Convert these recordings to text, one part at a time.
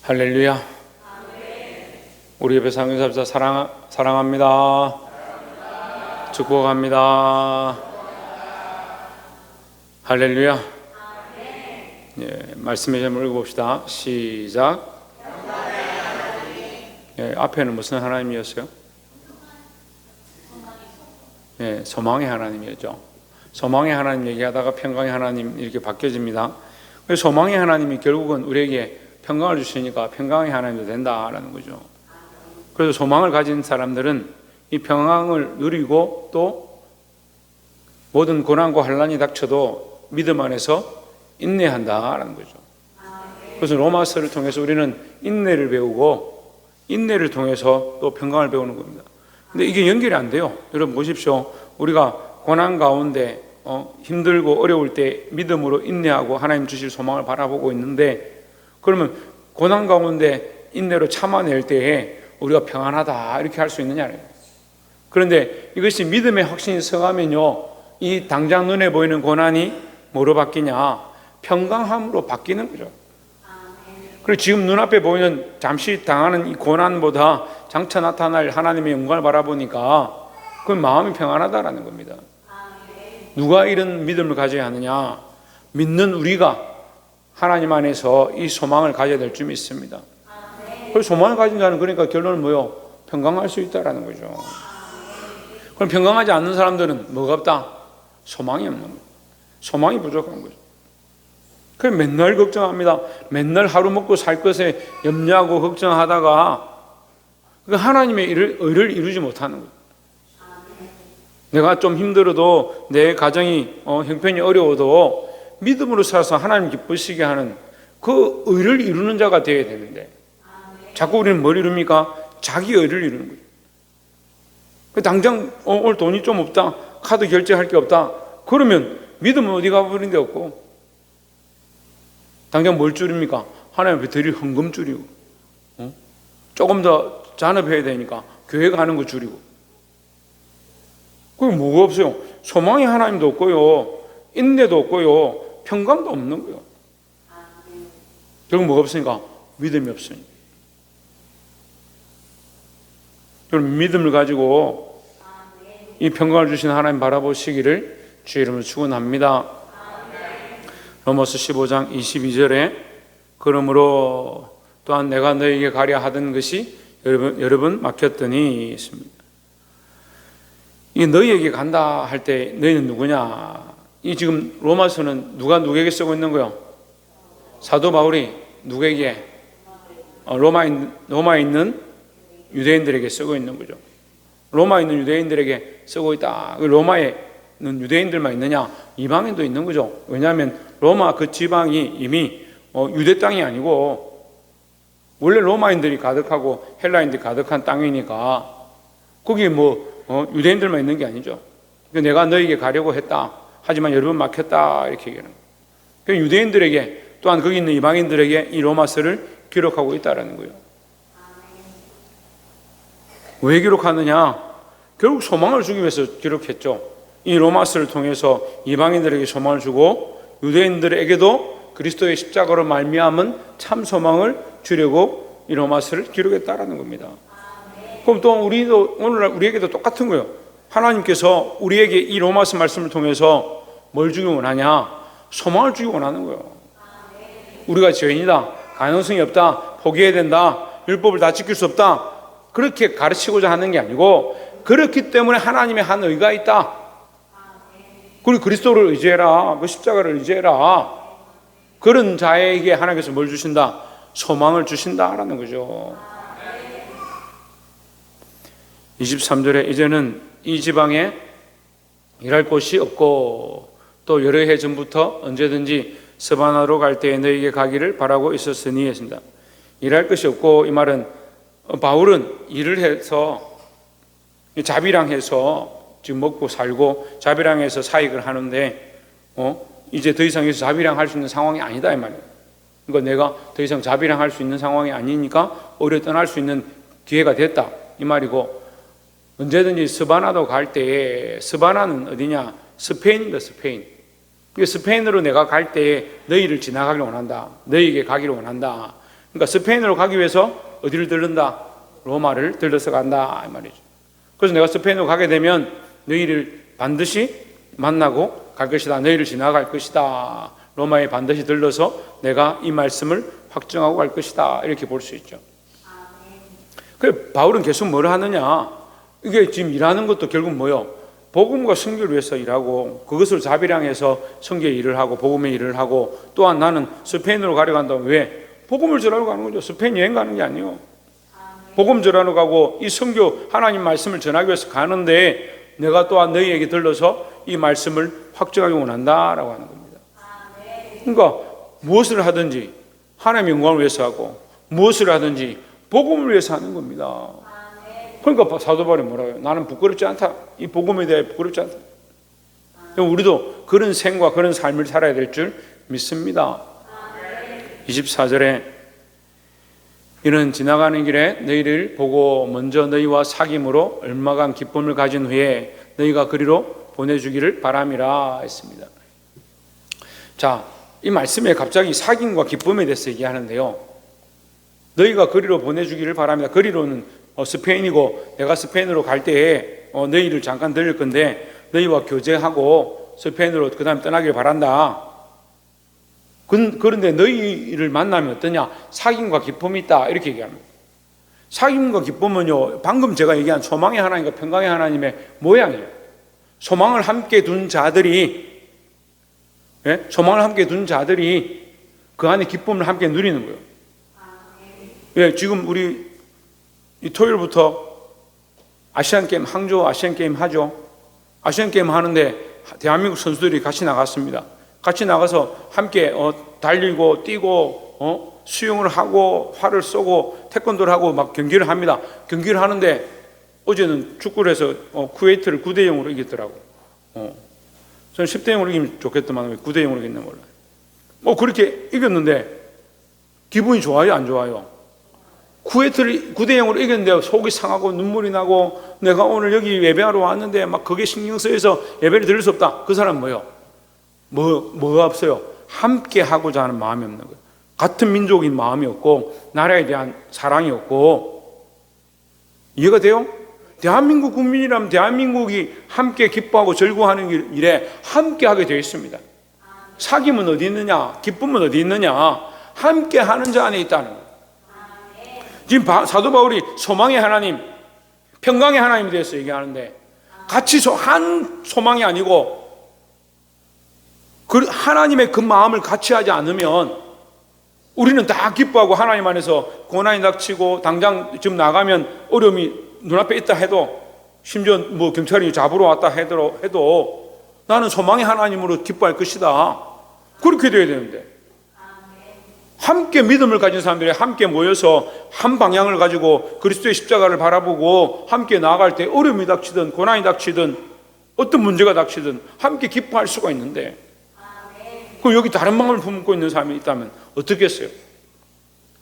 할렐루야. 우리 옆에 상교사입니다. 사랑합니다. 축복합니다. 할렐루야. 말씀의 제목 읽어봅시다. 시작. 앞에는 무슨 하나님이었어요? 소망의 하나님이었죠. 소망의 하나님 얘기하다가 평강의 하나님 이렇게 바뀌어집니다. 그래서 소망의 하나님이 결국은 우리에게 평강을 주시니까 평강의 하나님도 된다라는 거죠. 그래서 소망을 가진 사람들은 이 평강을 누리고 또 모든 고난과 환난이 닥쳐도 믿음 안에서 인내한다라는 거죠. 그래서 로마서를 통해서 우리는 인내를 배우고 인내를 통해서 또 평강을 배우는 겁니다. 근데 이게 연결이 안 돼요. 여러분 보십시오. 우리가 고난 가운데 힘들고 어려울 때 믿음으로 인내하고 하나님 주실 소망을 바라보고 있는데, 그러면 고난 가운데 인내로 참아낼 때에 우리가 평안하다 이렇게 할 수 있느냐는 거예요. 그런데 이것이 믿음의 확신이 서가면요, 이 당장 눈에 보이는 고난이 뭐로 바뀌냐? 평강함으로 바뀌는 거죠. 그리고 지금 눈앞에 보이는 잠시 당하는 이 고난보다 장차 나타날 하나님의 영광을 바라보니까 그건 마음이 평안하다라는 겁니다. 누가 이런 믿음을 가져야 하느냐? 믿는 우리가 하나님 안에서 이 소망을 가져야 될 줄 믿습니다. 그래서 소망을 가진 자는 그러니까 결론은 뭐요? 평강할 수 있다라는 거죠. 그럼 평강하지 않는 사람들은 뭐가 없다? 소망이 없는 거죠. 소망이 부족한 거죠. 그래서 맨날 걱정합니다. 맨날 하루 먹고 살 것에 염려하고 걱정하다가 하나님의 의를 이루지 못하는 거죠. 내가 좀 힘들어도 내 가정이 형편이 어려워도 믿음으로 살아서 하나님 기쁘시게 하는 그 의를 이루는 자가 되어야 되는데 자꾸 우리는 뭘 이룹니까? 자기 의를 이루는 거죠. 당장 오늘 돈이 좀 없다, 카드 결제할 게 없다, 그러면 믿음은 어디 가버린 데 없고 당장 뭘 줄입니까? 하나님 앞에 드릴 헌금 줄이고 조금 더 잔업해야 되니까 교회 가는 거 줄이고, 그게 뭐가 없어요? 소망이 하나님도 없고요, 인내도 없고요, 평강도 없는 거예요. 결국 뭐가 없으니까? 믿음이 없으니까. 여러분, 믿음을 가지고 이 평강을 주신 하나님 바라보시기를 주의 이름으로 축원합니다. 로마서 15장 22절에 그러므로 또한 내가 너에게 가려 하던 것이 여러 번 막혔더니 있습니다. 이 너희에게 간다 할 때 너희는 누구냐? 이 지금 로마서는 누가 누구에게 쓰고 있는 거예요? 사도 바울이 누구에게? 로마에 있는 유대인들에게 쓰고 있는 거죠. 로마에 있는 유대인들에게 쓰고 있다. 로마에 있는 유대인들만 있느냐? 이방인도 있는 거죠. 왜냐하면 로마 그 지방이 이미 유대 땅이 아니고 원래 로마인들이 가득하고 헬라인들이 가득한 땅이니까 거기 유대인들만 있는 게 아니죠. 내가 너에게 가려고 했다, 하지만 여러 번 막혔다, 이렇게 얘기하는 거예요. 유대인들에게 또한 거기 있는 이방인들에게 이 로마서를 기록하고 있다는 거예요. 왜 기록하느냐? 결국 소망을 주기 위해서 기록했죠. 이 로마서를 통해서 이방인들에게 소망을 주고 유대인들에게도 그리스도의 십자가로 말미암은 참 소망을 주려고 이 로마서를 기록했다라는 겁니다. 그럼 또 우리도 오늘날 우리에게도 똑같은 거예요. 하나님께서 우리에게 이 로마서 말씀을 통해서 뭘 주기 원하냐? 소망을 주기 원하는 거예요. 우리가 죄인이다, 가능성이 없다, 포기해야 된다, 율법을 다 지킬 수 없다, 그렇게 가르치고자 하는 게 아니고 그렇기 때문에 하나님의 한 의가 있다. 그리고 그리스도를 의지해라, 그 십자가를 의지해라. 그런 자에게 하나님께서 뭘 주신다? 소망을 주신다라는 거죠. 23절에 이제는 이 지방에 일할 곳이 없고 또 여러 해 전부터 언제든지 스바나로 갈 때에 너에게 가기를 바라고 있었으니 했습니다. 일할 것이 없고, 이 말은 바울은 일을 해서 자비랑 해서 지금 먹고 살고 자비랑 해서 사익을 하는데 이제 더 이상 여기서 자비랑 할 수 있는 상황이 아니다, 이 말이에요. 그러니까 내가 더 이상 자비랑 할 수 있는 상황이 아니니까 오히려 떠날 수 있는 기회가 됐다, 이 말이고, 언제든지 스바나도 갈 때에, 스바나는 어디냐? 스페인입니다. 스페인. 스페인으로 내가 갈 때에 너희를 지나가기를 원한다, 너희에게 가기를 원한다. 그러니까 스페인으로 가기 위해서 어디를 들른다? 로마를 들러서 간다 이 말이죠. 그래서 내가 스페인으로 가게 되면 너희를 반드시 만나고 갈 것이다. 너희를 지나갈 것이다. 로마에 반드시 들러서 내가 이 말씀을 확정하고 갈 것이다. 이렇게 볼 수 있죠. 그 바울은 계속 뭘 하느냐? 이게 지금 일하는 것도 결국 뭐요? 복음과 선교를 위해서 일하고 그것을 자비량해서 선교의 일을 하고 복음의 일을 하고 또한 나는 스페인으로 가려고 한다면 왜? 복음을 전하러 가는 거죠. 스페인 여행 가는 게 아니에요. 복음 전하러 가고 이 선교 하나님 말씀을 전하기 위해서 가는데 내가 또한 너희에게 들러서 이 말씀을 확정하기 원한다라고 하는 겁니다. 그러니까 무엇을 하든지 하나님의 영광을 위해서 하고 무엇을 하든지 복음을 위해서 하는 겁니다. 그러니까 사도 바울이 뭐라고 해요? 나는 부끄럽지 않다. 이 복음에 대해 부끄럽지 않다. 우리도 그런 생과 그런 삶을 살아야 될 줄 믿습니다. 24절에 이는 지나가는 길에 너희를 보고 먼저 너희와 사귐으로 얼마간 기쁨을 가진 후에 너희가 그리로 보내주기를 바람이라 했습니다. 자, 이 말씀에 갑자기 사귐과 기쁨에 대해서 얘기하는데요. 너희가 그리로 보내주기를 바랍니다. 그리로는 스페인이고 내가 스페인으로 갈 때에 너희를 잠깐 들릴 건데 너희와 교제하고 스페인으로 그 다음에 떠나길 바란다. 그런데 너희를 만나면 어떠냐? 사귐과 기쁨이 있다. 이렇게 얘기합니다. 사귐과 기쁨은요, 방금 제가 얘기한 소망의 하나님과 평강의 하나님의 모양이에요. 소망을 함께 둔 자들이, 예? 소망을 함께 둔 자들이 그 안에 기쁨을 함께 누리는 거예요. 예, 지금 우리 이 토요일부터 아시안게임, 항저우 아시안게임 하죠. 아시안게임 하는데 대한민국 선수들이 같이 나갔습니다. 같이 나가서 함께 달리고 뛰고 수영을 하고 활을 쏘고 태권도를 하고 막 경기를 합니다. 경기를 하는데 어제는 축구를 해서 쿠웨이트를 9대0으로 이겼더라고. 저는 10대0으로 이기면 좋겠더만 왜 9대0으로 이겼나 몰라요. 그렇게 이겼는데 기분이 좋아요, 안 좋아요? 쿠웨이트를 9대0으로 이겼는데 속이 상하고 눈물이 나고 내가 오늘 여기 예배하러 왔는데 막 그게 신경 쓰여서 예배를 드릴 수 없다. 그 사람 뭐예요? 뭐가 없어요? 함께 하고자 하는 마음이 없는 거예요. 같은 민족인 마음이 없고 나라에 대한 사랑이 없고. 이해가 돼요? 대한민국 국민이라면 대한민국이 함께 기뻐하고 즐거워하는 일에 함께 하게 되어 있습니다. 사귐은 어디 있느냐? 기쁨은 어디 있느냐? 함께 하는 자 안에 있다는 거예요. 지금 사도 바울이 소망의 하나님, 평강의 하나님에 대해서 얘기하는데 같이 한 소망이 아니고 하나님의 그 마음을 같이 하지 않으면 우리는 다 기뻐하고 하나님 안에서 고난이 닥치고 당장 지금 나가면 어려움이 눈앞에 있다 해도 심지어 뭐 경찰이 잡으러 왔다 해도 나는 소망의 하나님으로 기뻐할 것이다. 그렇게 돼야 되는데 함께 믿음을 가진 사람들이 함께 모여서 한 방향을 가지고 그리스도의 십자가를 바라보고 함께 나아갈 때 어려움이 닥치든 고난이 닥치든 어떤 문제가 닥치든 함께 기뻐할 수가 있는데 그럼 여기 다른 마음을 품고 있는 사람이 있다면 어떻겠어요?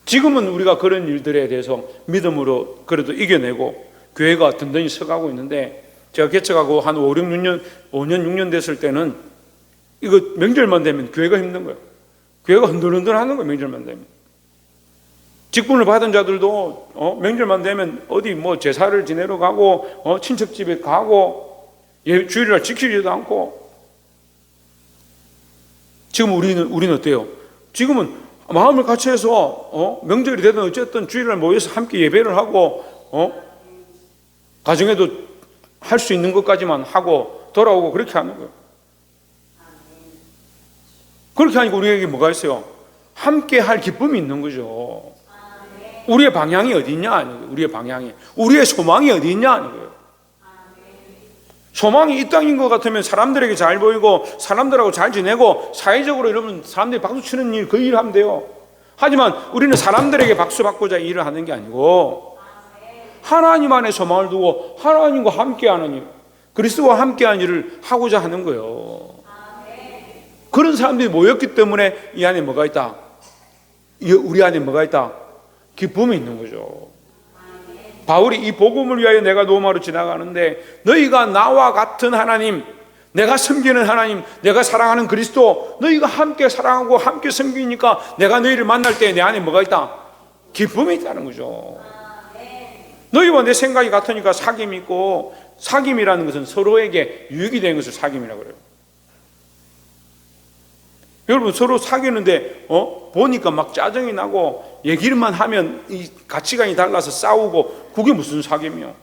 지금은 우리가 그런 일들에 대해서 믿음으로 그래도 이겨내고 교회가 든든히 서가고 있는데 제가 개척하고 한 5, 6년 됐을 때는 이거 명절만 되면 교회가 힘든 거예요. 교회가 흔들흔들 하는 거예요. 명절만 되면. 직분을 받은 자들도 명절만 되면 어디 뭐 제사를 지내러 가고 친척집에 가고 주일날 지키지도 않고. 지금 우리는 어때요? 지금은 마음을 같이 해서 명절이 되든 어쨌든 주일날 모여서 함께 예배를 하고 가정에도 할 수 있는 것까지만 하고 돌아오고 그렇게 하는 거예요. 그렇게 하니까 우리에게 뭐가 있어요? 함께 할 기쁨이 있는 거죠. 우리의 방향이 어디 있냐 하는 거예요. 우리의 방향이. 우리의 소망이 어디 있냐 하는 거예요. 소망이 이 땅인 것 같으면 사람들에게 잘 보이고 사람들하고 잘 지내고 사회적으로 이러면 사람들이 박수 치는 일 그 일을 하면 돼요. 하지만 우리는 사람들에게 박수 받고자 일을 하는 게 아니고 하나님 안에 소망을 두고 하나님과 함께하는 일, 그리스도와 함께하는 일을 하고자 하는 거예요. 그런 사람들이 모였기 때문에 이 안에 뭐가 있다? 우리 안에 뭐가 있다? 기쁨이 있는 거죠. 바울이 이 복음을 위하여 내가 로마로 지나가는데 너희가 나와 같은 하나님, 내가 섬기는 하나님, 내가 사랑하는 그리스도, 너희가 함께 사랑하고 함께 섬기니까 내가 너희를 만날 때 내 안에 뭐가 있다? 기쁨이 있다는 거죠. 너희와 내 생각이 같으니까 사귐이 있고, 사귐이라는 것은 서로에게 유익이 되는 것을 사귐이라고 그래요. 여러분, 서로 사귀는데 보니까 막 짜증이 나고 얘기를만 하면 이 가치관이 달라서 싸우고, 그게 무슨 사귐이요?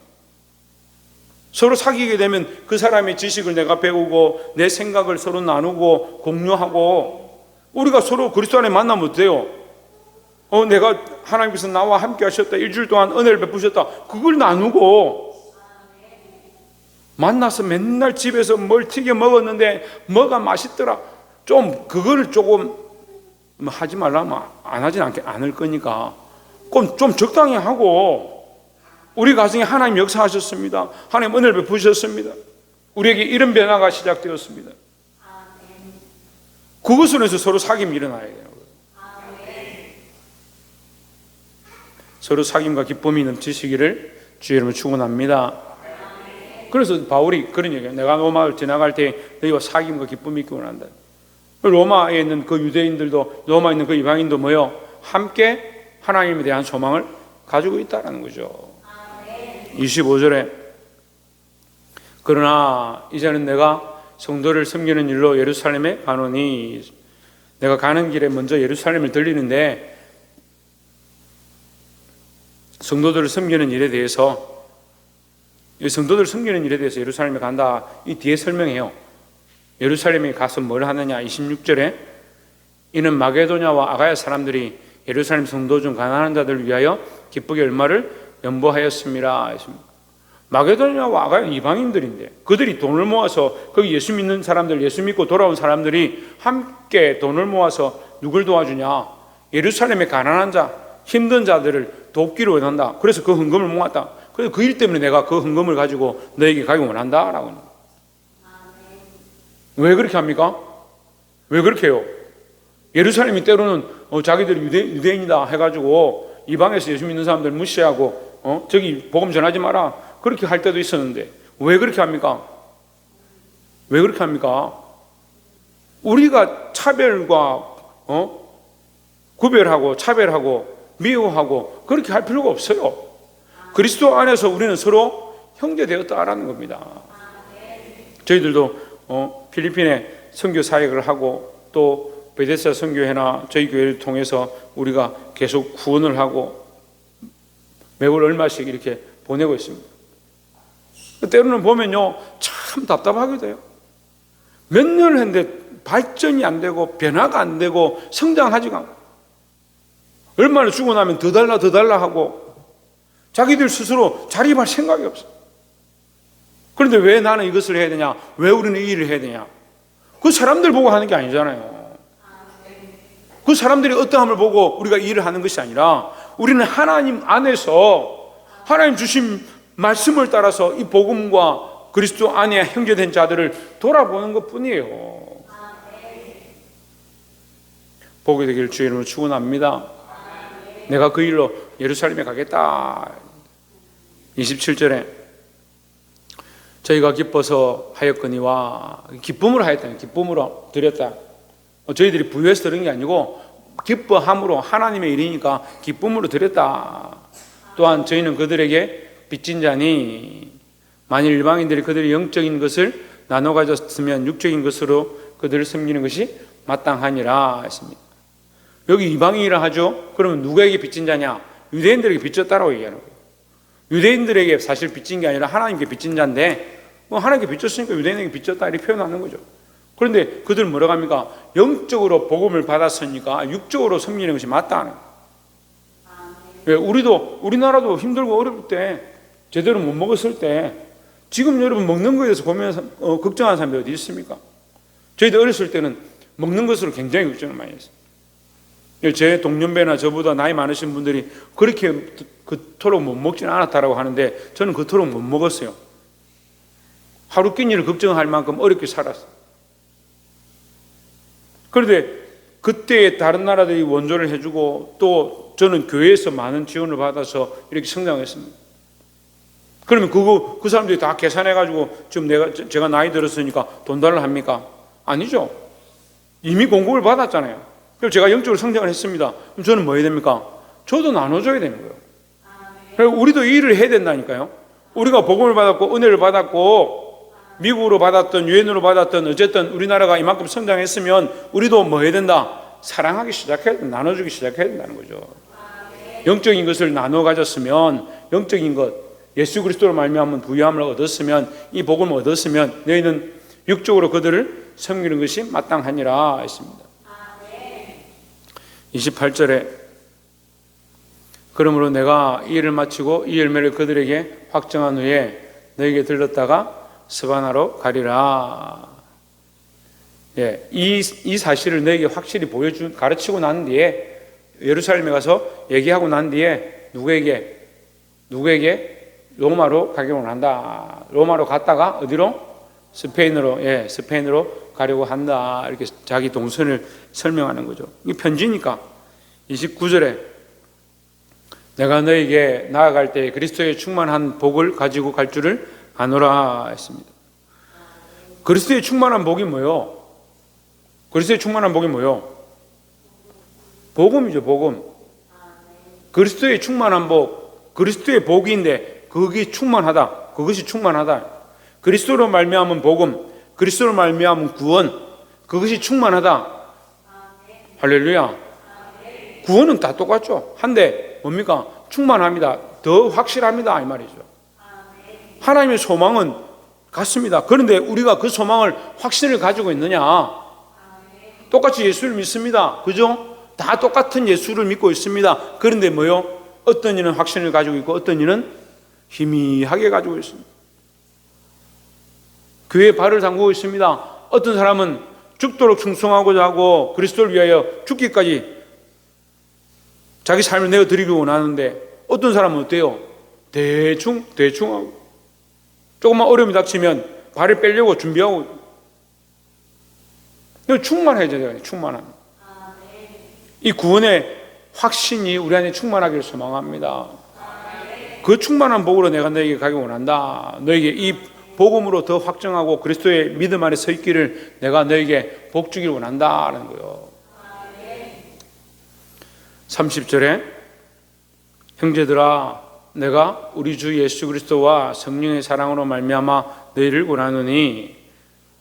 서로 사귀게 되면 그 사람의 지식을 내가 배우고 내 생각을 서로 나누고 공유하고, 우리가 서로 그리스도 안에 만나면 어때요? 내가 하나님께서 나와 함께 하셨다, 일주일 동안 은혜를 베푸셨다, 그걸 나누고, 만나서 맨날 집에서 뭘 튀겨 먹었는데 뭐가 맛있더라, 좀 그거를 조금 하지 말라면 안 하진 않을 거니까 좀 적당히 하고, 우리 가정에 하나님 역사하셨습니다, 하나님 은혜를 베푸셨습니다, 우리에게 이런 변화가 시작되었습니다, 그것으로 해서 서로 사귐이 일어나야 돼요. 서로 사귐과 기쁨이 넘치시기를 주의 이름으로 축원합니다. 그래서 바울이 그런 얘기해요. 내가 로마를 지나갈 때 너희와 사귐과 기쁨이 있기 원한다. 로마에 있는 그 유대인들도, 로마에 있는 그 이방인도 뭐요? 함께 하나님에 대한 소망을 가지고 있다는 거죠. 25절에 그러나 이제는 내가 성도를 섬기는 일로 예루살렘에 가노니, 내가 가는 길에 먼저 예루살렘을 들리는데 성도들을 섬기는 일에 대해서, 성도들을 섬기는 일에 대해서 예루살렘에 간다, 이 뒤에 설명해요. 예루살렘에 가서 뭘 하느냐. 26절에 이는 마게도냐와 아가야 사람들이 예루살렘 성도 중 가난한 자들을 위하여 기쁘게 얼마를 연보하였습니다. 마게도냐와 아가야 이방인들인데 그들이 돈을 모아서, 거기 예수 믿는 사람들, 예수 믿고 돌아온 사람들이 함께 돈을 모아서 누굴 도와주냐? 예루살렘의 가난한 자, 힘든 자들을 돕기를 원한다. 그래서 그 헌금을 모았다. 그래서 그 일 때문에 내가 그 헌금을 가지고 너에게 가기 원한다 라고. 왜 그렇게 합니까? 왜 그렇게 해요? 예루살렘이 때로는 자기들이 유대인이다 해가지고 이방에서 예수 믿는 사람들 무시하고 저기 복음 전하지 마라, 그렇게 할 때도 있었는데 왜 그렇게 합니까? 왜 그렇게 합니까? 우리가 차별과 구별하고 차별하고 미워하고 그렇게 할 필요가 없어요. 그리스도 안에서 우리는 서로 형제 되었다라는 겁니다. 저희들도 필리핀에 선교 사역을 하고 또 베데스다 선교회나 저희 교회를 통해서 우리가 계속 구원을 하고 매월 얼마씩 이렇게 보내고 있습니다. 때로는 보면요, 참 답답하게 돼요. 몇 년을 했는데 발전이 안 되고 변화가 안 되고 성장하지가 않고, 얼마나 주고 나면 더 달라 하고 자기들 스스로 자립할 생각이 없어. 그런데 왜 나는 이것을 해야 되냐? 왜 우리는 이 일을 해야 되냐? 그 사람들 보고 하는 게 아니잖아요. 그 사람들이 어떠함을 보고 우리가 이 일을 하는 것이 아니라 우리는 하나님 안에서 하나님 주신 말씀을 따라서 이 복음과 그리스도 안에 형제된 자들을 돌아보는 것 뿐이에요. 보게 되기를 주의 이름으로 축원합니다. 내가 그 일로 예루살렘에 가겠다. 27절에 저희가 기뻐서 하였거니와, 기쁨으로 하였다, 기쁨으로 드렸다. 저희들이 부유해서 드린 게 아니고 기뻐함으로, 하나님의 일이니까 기쁨으로 드렸다. 또한 저희는 그들에게 빚진 자니 만일 일방인들이 그들의 영적인 것을 나눠 가졌으면 육적인 것으로 그들을 섬기는 것이 마땅하니라 했습니다. 여기 이방인이라 하죠. 그러면 누구에게 빚진 자냐? 유대인들에게 빚졌다라고 얘기하는 거예요. 유대인들에게 사실 빚진 게 아니라 하나님께 빚진 자인데, 하나님께 빚졌으니까 유대인에게 빚졌다 이렇게 표현하는 거죠. 그런데 그들은 뭐라고 합니까? 영적으로 복음을 받았으니까 육적으로 섬기는 것이 맞다는 거예요. 우리나라도 힘들고 어려울 때, 제대로 못 먹었을 때, 지금 여러분 먹는 거에 대해서 걱정하는 사람이 어디 있습니까? 저희들 어렸을 때는 먹는 것으로 굉장히 걱정을 많이 했어요. 제 동년배나 저보다 나이 많으신 분들이 그렇게 그토록 못 먹지는 않았다라고 하는데 저는 그토록 못 먹었어요. 하루 끼니를 걱정할 만큼 어렵게 살았어요. 그런데 그때 다른 나라들이 원조를 해주고 또 저는 교회에서 많은 지원을 받아서 이렇게 성장했습니다. 그러면 그 사람들이 다 계산해가지고 지금 제가 나이 들었으니까 돈 달라 합니까? 아니죠. 이미 공급을 받았잖아요. 그럼 제가 영적으로 성장을 했습니다. 그럼 저는 뭐 해야 됩니까? 저도 나눠줘야 되는 거예요. 그리고 우리도 이 일을 해야 된다니까요. 우리가 복음을 받았고 은혜를 받았고 미국으로 받았던 유엔으로 받았던 어쨌든 우리나라가 이만큼 성장했으면 우리도 뭐 해야 된다? 사랑하기 시작해야 된다. 나눠주기 시작해야 된다는 거죠. 영적인 것을 나눠 가졌으면, 영적인 것, 예수 그리스도로 말미암은 부유함을 얻었으면, 이 복음을 얻었으면 너희는 육적으로 그들을 섬기는 것이 마땅하니라 했습니다. 28절에 그러므로 내가 이 일을 마치고 이 열매를 그들에게 확정한 후에 너에게 들렀다가 스바나로 가리라. 예, 이 사실을 너에게 확실히 가르치고 난 뒤에 예루살렘에 가서 얘기하고 난 뒤에 누구에게 로마로 가기로 한다. 로마로 갔다가 어디로? 스페인으로 가려고 한다. 이렇게 자기 동선을 설명하는 거죠. 이게 편지니까. 29절에 내가 너에게 나아갈 때 그리스도의 충만한 복을 가지고 갈 줄을 아노라 했습니다. 그리스도의 충만한 복이 뭐요? 그리스도의 충만한 복이 뭐요? 복음이죠, 복음. 그리스도의 충만한 복, 그리스도의 복인데 그것이 충만하다. 그리스도로 말미암은 복음, 그리스도로 말미암은 구원, 그것이 충만하다. 할렐루야. 구원은 다 똑같죠. 한데 뭡니까? 충만합니다. 더 확실합니다, 이 말이죠. 하나님의 소망은 같습니다. 그런데 우리가 그 소망을 확신을 가지고 있느냐? 똑같이 예수를 믿습니다. 그죠? 다 똑같은 예수를 믿고 있습니다. 그런데 뭐요? 어떤 이는 확신을 가지고 있고 어떤 이는 희미하게 가지고 있습니다. 교회에 발을 담그고 있습니다. 어떤 사람은 죽도록 충성하고자 하고 그리스도를 위하여 죽기까지 자기 삶을 내어드리기 원하는데 어떤 사람은 어때요? 대충 하고 조금만 어려움이 닥치면 발을 빼려고 준비하고 충만해야 돼요. 충만함. 이 구원의 확신이 우리 안에 충만하기를 소망합니다. 그 충만한 복으로 내가 너에게 가기 원한다. 너에게 이 복음으로 더 확정하고 그리스도의 믿음 안에 서 있기를 내가 너에게 복 주기를 원한다는 거예요. 30절에 형제들아 내가 우리 주 예수 그리스도와 성령의 사랑으로 말미암아 너희를 원하노니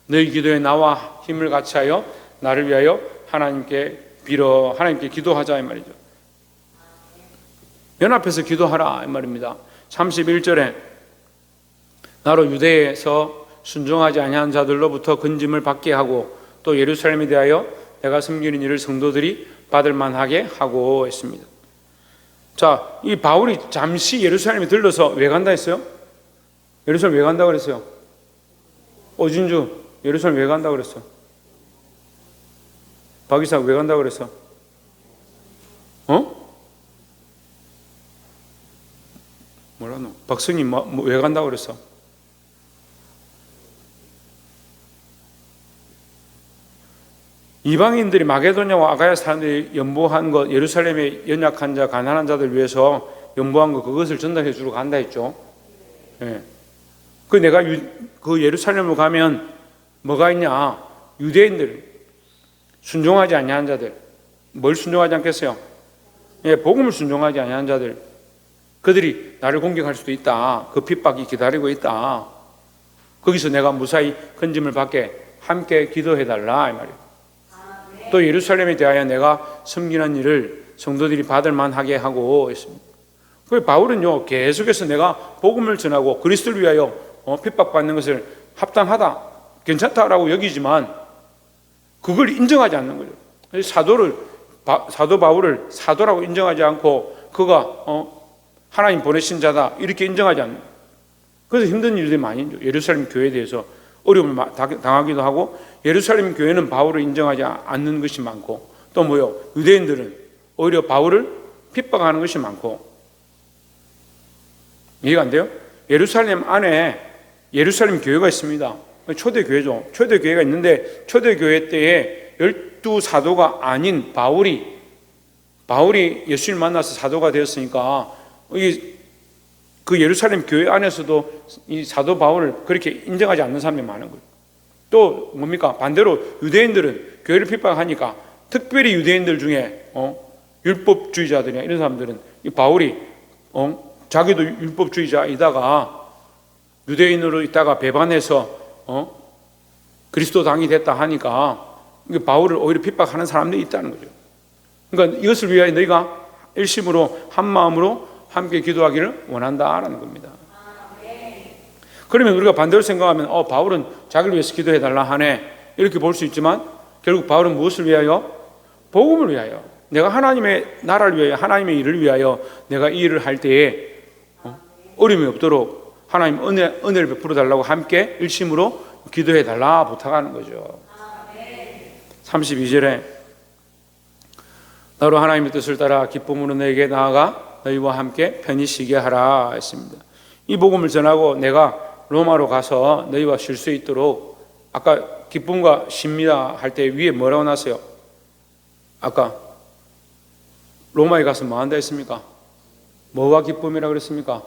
너희 기도에 나와 힘을 같이하여 나를 위하여 하나님께 기도하자 이 말이죠. 연합해서 기도하라 이 말입니다. 31절에 나로 유대에서 순종하지 아니한 자들로부터 건짐을 받게 하고 또 예루살렘에 대하여 내가 섬기는 일을 성도들이 받을 만하게 하고 있습니다. 자, 이 바울이 잠시 예루살렘에 들러서 왜 간다 했어요? 예루살렘 왜 간다 그랬어요? 오진주 예루살렘 왜 간다 그랬어? 박이사 왜 간다 그랬어? 뭐라노? 박승희 왜 간다 그랬어? 이방인들이 마게도냐와 아가야 사람들이 연보한 것, 예루살렘의 연약한 자, 가난한 자들 위해서 연보한 것, 그것을 전달해 주러 간다 했죠. 예. 그 내가 그 예루살렘으로 가면 뭐가 있냐? 유대인들, 순종하지 아니한 자들, 뭘 순종하지 않겠어요? 예, 복음을 순종하지 아니한 자들, 그들이 나를 공격할 수도 있다. 그 핍박이 기다리고 있다. 거기서 내가 무사히 건짐을 받게 함께 기도해 달라 이 말이에요. 또 예루살렘에 대하여 내가 섬기는 일을 성도들이 받을 만하게 하고 있습니다. 그 바울은요 계속해서 내가 복음을 전하고 그리스도를 위하여 핍박받는 것을 합당하다, 괜찮다라고 여기지만 그걸 인정하지 않는 거죠. 사도 바울을 사도라고 인정하지 않고 그가 하나님 보내신 자다 이렇게 인정하지 않는 거예요. 그래서 힘든 일들이 많이 있죠. 예루살렘 교회에 대해서 어려움을 당하기도 하고 예루살렘 교회는 바울을 인정하지 않는 것이 많고 또 뭐요? 유대인들은 오히려 바울을 핍박하는 것이 많고 이해가 안 돼요? 예루살렘 안에 예루살렘 교회가 있습니다. 초대교회죠. 초대교회가 있는데 초대교회 때에 12사도가 아닌 바울이 예수를 만나서 사도가 되었으니까 그 예루살렘 교회 안에서도 이 사도 바울을 그렇게 인정하지 않는 사람이 많은 거예요. 또 뭡니까? 반대로 유대인들은 교회를 핍박하니까 특별히 유대인들 중에 율법주의자들이나 이런 사람들은 이 바울이 자기도 율법주의자이다가 유대인으로 있다가 배반해서 그리스도 당이 됐다 하니까 바울을 오히려 핍박하는 사람들이 있다는 거죠. 그러니까 이것을 위하여 너희가 일심으로 한 마음으로 함께 기도하기를 원한다라는 겁니다. 그러면 우리가 반대로 생각하면 바울은 자기를 위해서 기도해달라 하네 이렇게 볼 수 있지만 결국 바울은 무엇을 위하여? 복음을 위하여, 내가 하나님의 나라를 위하여, 하나님의 일을 위하여 내가 이 일을 할 때에 어려움이 없도록 하나님 은혜를 베풀어 달라고 함께 일심으로 기도해달라 부탁하는 거죠. 32절에 너로 하나님의 뜻을 따라 기쁨으로 너에게 나아가 너희와 함께 편히 쉬게 하라 했습니다. 이 복음을 전하고 내가 로마로 가서 너희와 쉴 수 있도록, 아까 기쁨과 쉽니다 할 때 위에 뭐라고 나왔어요? 아까 로마에 가서 뭐 한다 했습니까? 뭐가 기쁨이라 그랬습니까?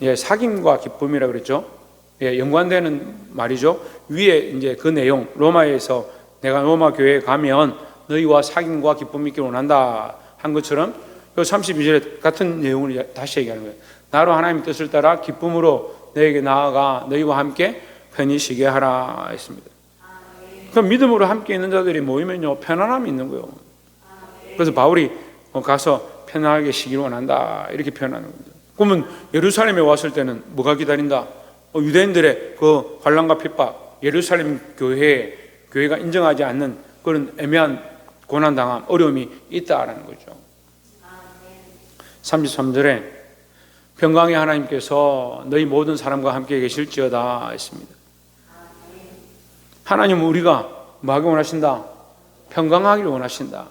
예, 사귐과 기쁨이라 그랬죠. 예, 연관되는 말이죠. 위에 이제 그 내용, 로마에서 내가 로마 교회에 가면 너희와 사귐과 기쁨이 있기를 원한다 한 것처럼 32절에 같은 내용을 다시 얘기하는 거예요. 나로 하나님의 뜻을 따라 기쁨으로 너에게 나아가 너희와 함께 편히 쉬게 하라 했습니다. 그럼 믿음으로 함께 있는 자들이 모이면요 편안함이 있는 거예요. 그래서 바울이 가서 편안하게 쉬기를 원한다 이렇게 표현하는 겁니다. 그러면 예루살렘에 왔을 때는 뭐가 기다린다? 유대인들의 그 환난과 핍박, 예루살렘 교회가 인정하지 않는 그런 애매한 고난당함, 어려움이 있다라는 거죠. 33절에 평강의 하나님께서 너희 모든 사람과 함께 계실지어다 했습니다. 하나님은 우리가 뭐하기 원하신다? 평강하기를 원하신다.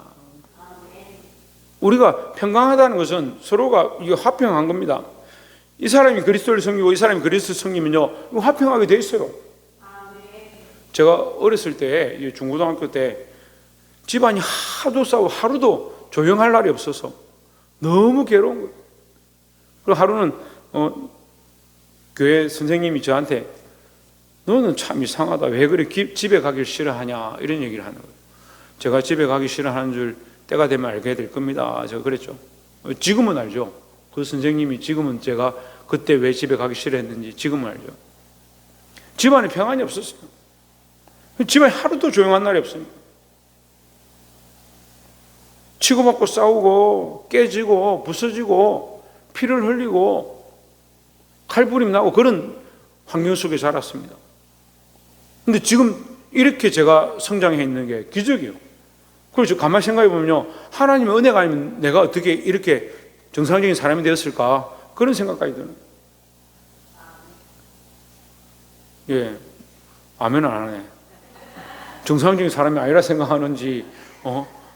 우리가 평강하다는 것은 서로가 이게 화평한 겁니다. 이 사람이 그리스도를 섬기고 이 사람이 그리스도를 섬기면요 이거 화평하게 돼 있어요. 제가 어렸을 때 중고등학교 때 집안이 하도 싸우고 하루도 조용할 날이 없어서 너무 괴로운 거예요. 그리고 하루는 교회 선생님이 저한테 너는 참 이상하다. 왜 그래 집에 가길 싫어하냐 이런 얘기를 하는 거예요. 제가 집에 가기 싫어하는 줄 때가 되면 알게 될 겁니다. 제가 그랬죠. 지금은 알죠. 그 선생님이 지금은 제가 그때 왜 집에 가기 싫어했는지 지금은 알죠. 집안에 평안이 없었어요. 집안에 하루도 조용한 날이 없습니다. 치고받고 싸우고 깨지고 부서지고 피를 흘리고 칼부림 나고 그런 환경 속에 자랐습니다. 근데 지금 이렇게 제가 성장해 있는 게 기적이에요. 그래서 가만히 생각해 보면요, 하나님의 은혜가 아니면 내가 어떻게 이렇게 정상적인 사람이 되었을까 그런 생각까지 드는. 예, 아멘은 안 하네. 정상적인 사람이 아니라 생각하는지,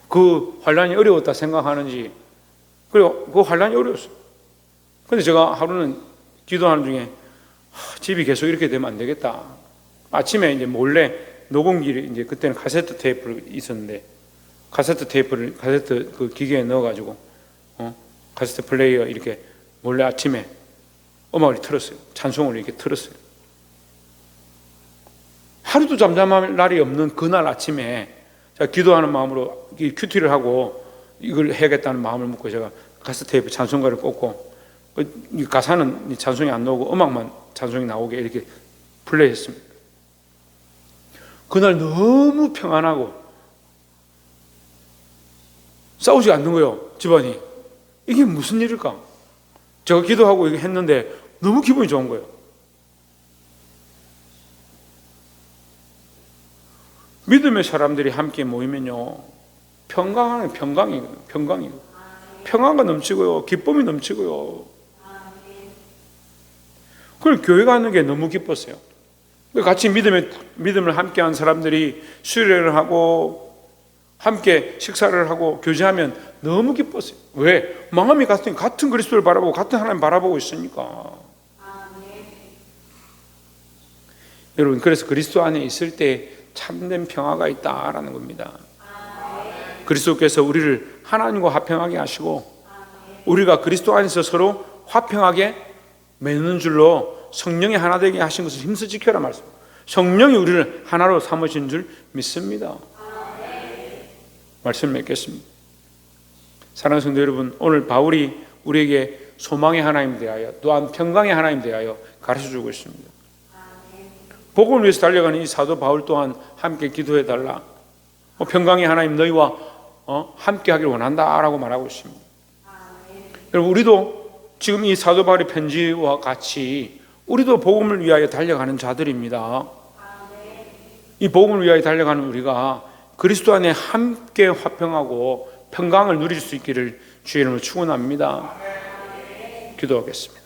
그 환란이 어려웠다 생각하는지, 그리고 그 환란이 어려웠어요. 근데 제가 하루는 기도하는 중에 집이 계속 이렇게 되면 안 되겠다. 아침에 이제 몰래 녹음기를 이제 그때는 카세트 테이프를 있었는데 카세트 그 기계에 넣어가지고 카세트 플레이어 이렇게 몰래 아침에 음악을 틀었어요. 찬송을 이렇게 틀었어요. 하루도 잠잠할 날이 없는 그날 아침에 제가 기도하는 마음으로 큐티를 하고 이걸 해야겠다는 마음을 먹고 제가 카세트 테이프 찬송가를 꽂고 가사는 찬송이 안 나오고 음악만 찬송이 나오게 이렇게 플레이했습니다. 그날 너무 평안하고 싸우지 않는 거예요. 집안이. 이게 무슨 일일까? 제가 기도하고 이렇게 했는데 너무 기분이 좋은 거예요. 믿음의 사람들이 함께 모이면요 평강이 평안가 넘치고요 기쁨이 넘치고요. 그걸 교회 가는 게 너무 기뻤어요. 같이 믿음을 함께한 사람들이 수요일을 하고 함께 식사를 하고 교제하면 너무 기뻤어요. 왜? 마음이 같은 그리스도를 바라보고 같은 하나님 바라보고 있으니까. 여러분, 그래서 그리스도 안에 있을 때 참된 평화가 있다라는 겁니다. 그리스도께서 우리를 하나님과 화평하게 하시고 우리가 그리스도 안에서 서로 화평하게 맺는 줄로 성령이 하나 되게 하신 것을 힘써 지켜라 말씀. 성령이 우리를 하나로 삼으신 줄 믿습니다. 말씀 맺겠습니다. 사랑하는 성도 여러분, 오늘 바울이 우리에게 소망의 하나님 대하여 또한 평강의 하나님 대하여 가르쳐주고 있습니다. 복음을 위해서 달려가는 이 사도 바울 또한 함께 기도해달라, 평강의 하나님 너희와 함께 하기를 원한다라고 말하고 있습니다. 여러분, 우리도 지금 이 사도 바울의 편지와 같이 우리도 복음을 위하여 달려가는 자들입니다. 이 복음을 위하여 달려가는 우리가 그리스도 안에 함께 화평하고 평강을 누릴 수 있기를 주의 이름으로 축원합니다. 기도하겠습니다.